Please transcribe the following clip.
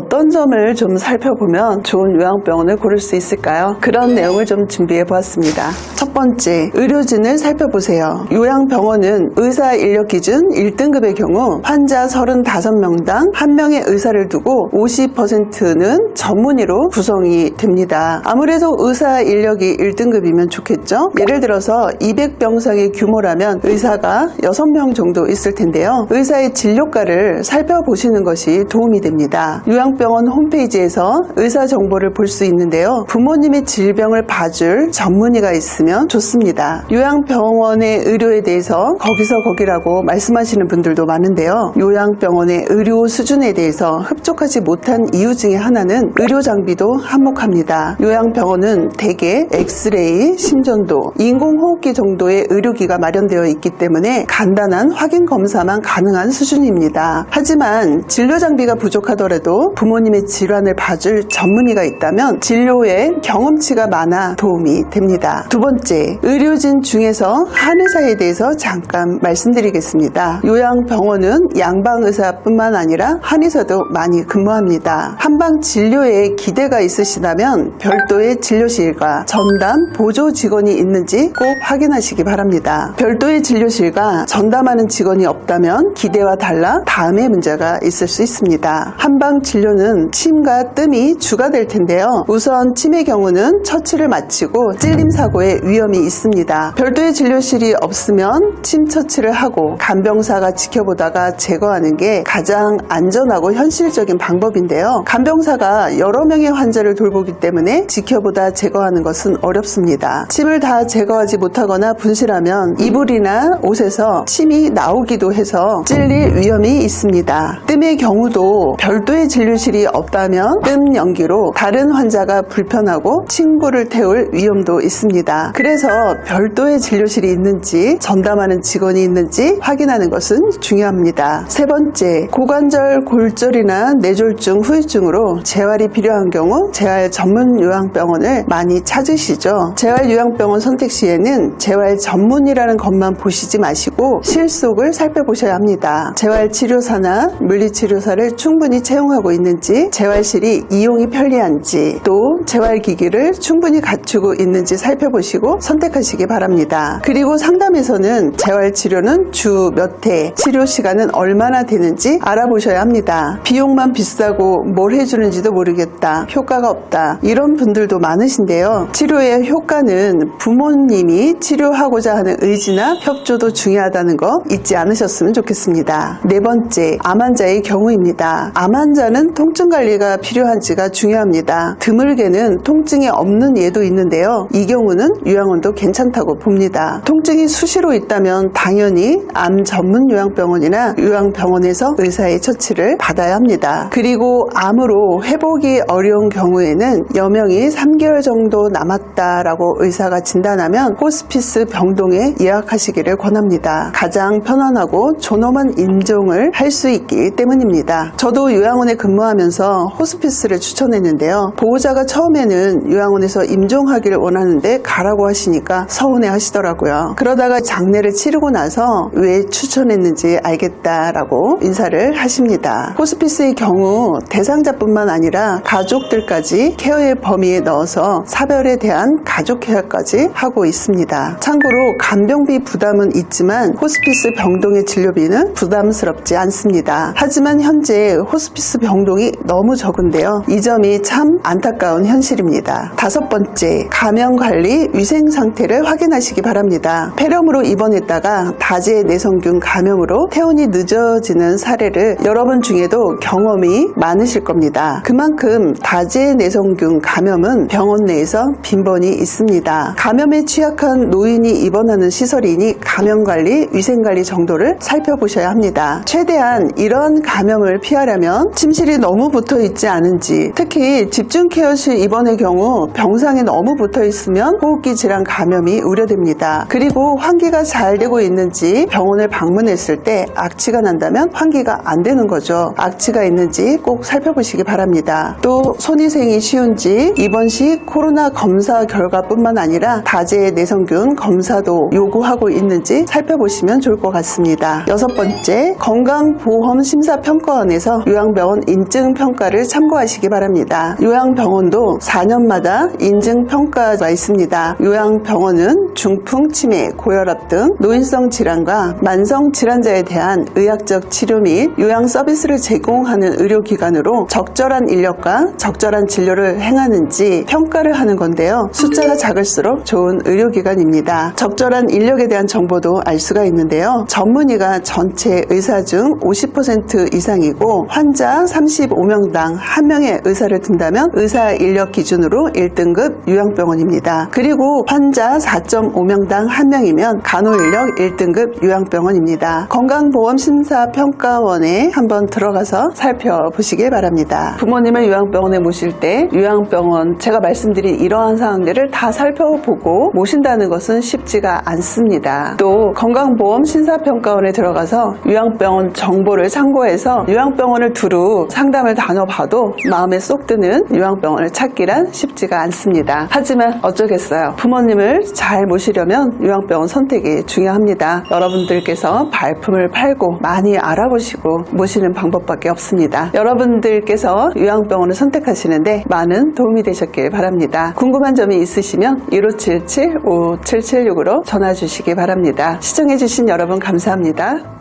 어떤 점을 좀 살펴보면 좋은 요양병원을 고를 수 있을까요? 그런 내용을 좀 준비해 보았습니다. 첫 번째, 의료진을 살펴보세요. 요양병원은 의사 인력 기준 1등급의 경우 환자 35명당 1명의 의사를 두고 50%는 전문의로 구성이 됩니다. 아무래도 의사 인력이 1등급이면 좋겠죠? 예를 들어서 200병상의 규모라면 의사가 6명 정도 있을 텐데요. 의사의 진료과를 살펴보시는 것이 도움이 됩니다. 요양병원 홈페이지에서 의사 정보를 볼 수 있는데요. 부모님의 질병을 봐줄 전문의가 있으면 좋습니다. 요양병원의 의료에 대해서 거기서 거기라고 말씀하시는 분들도 많은데요. 요양병원의 의료 수준에 대해서 흡족하지 못한 이유 중에 하나는 의료 장비도 한몫합니다. 요양병원은 대개 엑스레이, 심전도, 인공호흡기 정도의 의료기가 마련되어 있기 때문에 간단한 확인 검사만 가능한 수준입니다. 하지만 진료 장비가 부족하더라도 부모님의 질환을 봐줄 전문의가 있다면 진료에 경험치가 많아 도움이 됩니다. 두 번째, 의료진 중에서 한의사에 대해서 잠깐 말씀드리겠습니다. 요양병원은 양방의사뿐만 아니라 한의사도 많이 근무합니다. 한방 진료에 기대가 있으시다면 별도의 진료실과 전담 보조 직원이 있는지 꼭 확인하시기 바랍니다. 별도의 진료실과 전담하는 직원이 없다면 기대와 달라 다음의 문제가 있을 수 있습니다. 한방 진료는 침과 뜸이 주가 될 텐데요. 우선 침의 경우는 처치를 마치고 찔림 사고의 위험이 있습니다. 별도의 진료실이 없으면 침 처치를 하고 간병사가 지켜보다가 제거하는 게 가장 안전하고 현실적인 방법인데요. 간병사가 여러 명의 환자를 돌보기 때문에 지켜보다 제거하는 것은 어렵습니다. 침을 다 제거하지 못하거나 분실하면 이불이나 옷에서 침이 나오기도 해서 찔릴 위험이 있습니다. 뜸의 경우도 별도의 진료실이 없다면 뜸 연기로 다른 환자가 불편하고 침구를 태울 위험도 있습니다. 그래서 별도의 진료실이 있는지 전담하는 직원이 있는지 확인하는 것은 중요합니다. 세 번째, 고관절 골절이나 뇌졸중, 후유증으로 재활이 필요한 경우 재활 전문 요양병원을 많이 찾으시죠. 재활 요양병원 선택 시에는 재활 전문이라는 것만 보시지 마시고 실속을 살펴보셔야 합니다. 재활치료사나 물리치료사를 충분히 채용하고 있는지, 재활실이 이용이 편리한지, 또 재활기기를 충분히 갖추고 있는지 살펴보시고 선택하시기 바랍니다. 그리고 상담에서는 재활치료는 주 몇 회, 치료 시간은 얼마나 되는지 알아보셔야 합니다. 비용만 비싸고 뭘 해주는지도 모르겠다, 효과가 없다, 이런 분들도 많으신데요. 치료의 효과는 부모님이 치료하고자 하는 의지나 협조도 중요하다는 거 잊지 않으셨으면 좋겠습니다. 네 번째, 암 환자의 경우입니다. 암 환자는 통증 관리가 필요한지가 중요합니다. 드물게는 통증이 없는 예도 있는데요. 이 경우는 요양원도 괜찮다고 봅니다. 통증이 수시로 있다면 당연히 암 전문 요양병원이나 요양병원에서 의사의 처치를 받아야 합니다. 그리고 암으로 회복이 어려운 경우에는 여명이 3개월 정도 남았다라고 의사가 진단하면 호스피스 병동에 예약하시기를 권합니다. 가장 편안하고 존엄한 임종을 할 수 있기 때문입니다. 저도 요양원에 근무하면서 호스피스를 추천했는데요. 보호자가 처음에는 요양원에서 임종하기를 원하는데 가라고 하시니까 서운해 하시더라고요. 그러다가 장례를 치르고 나서 왜 추천했는지 알겠다라고 인사를 하십니다. 호스피스의 경우 대상자뿐만 아니라 가족들까지 케어의 범위에 넣어서 사별에 대한 가족 케어까지 하고 있습니다. 참고로 간병비 부담은 있지만 호스피스 병동의 진료비는 부담스럽지 않습니다. 하지만 현재 호스피스 병동이 너무 적은데요. 이 점이 참 안타까운 현실입니다. 다섯 번째, 감염관리, 위생 상태를 확인하시기 바랍니다. 폐렴으로 입원했다가 다제 내성균 감염으로 퇴원이 늦어지는 사례를 여러분 중에도 경험이 많으실 겁니다. 그만큼 다제 내성균 감염은 병원 내에서 빈번히 있습니다. 감염에 취약한 노인이 입원하는 시설이니 감염관리, 위생관리 정도를 살펴보셔야 합니다. 최대한 이런 감염을 피하려면 침실이 너무 붙어있지 않은지, 특히 집중케어실 입원의 경우 병상에 너무 붙어있으면 호흡기 질환 감염이 우려됩니다. 그리고 환기가 잘 되고 있는지 병원을 방문했을 때 악취가 난다면 환기가 안 되는 거죠. 악취가 있는지 꼭 살펴보시기 바랍니다. 또 손위생이 쉬운지, 입원 시 코로나 검사 결과뿐만 아니라 다제 내성균 검사도 요구하고 있는지 살펴보시면 좋을 것 같습니다. 여섯 번째, 건강보험심사평가원에서 요양병원 인증 인증평가를 참고하시기 바랍니다. 요양병원도 4년마다 인증평가가 있습니다. 요양병원은 중풍, 치매, 고혈압 등 노인성 질환과 만성 질환자에 대한 의학적 치료 및 요양 서비스를 제공하는 의료기관으로 적절한 인력과 적절한 진료를 행하는지 평가를 하는 건데요. 숫자가 작을수록 좋은 의료기관입니다. 적절한 인력에 대한 정보도 알 수가 있는데요. 전문의가 전체 의사 중 50% 이상이고 환자 35명당 1명의 의사를 둔다면 의사 인력 기준으로 1등급 요양병원입니다. 그리고 환자 4.5명당 1명이면 간호인력 1등급 요양병원입니다. 건강보험심사평가원에 한번 들어가서 살펴보시기 바랍니다. 부모님을 요양병원에 모실 때 요양병원 제가 말씀드린 이러한 사항들을 다 살펴보고 모신다는 것은 쉽지가 않습니다. 또 건강보험심사평가원에 들어가서 요양병원 정보를 참고해서 요양병원을 두루 상담을 다녀봐도 마음에 쏙 드는 요양병원을 찾기란 쉽지가 않습니다. 하지만 어쩌겠어요. 부모님을 잘 모시려면 요양병원 선택이 중요합니다. 여러분들께서 발품을 팔고 많이 알아보시고 모시는 방법밖에 없습니다. 여러분들께서 요양병원을 선택하시는데 많은 도움이 되셨길 바랍니다. 궁금한 점이 있으시면 1577-5776으로 전화 주시기 바랍니다. 시청해주신 여러분 감사합니다.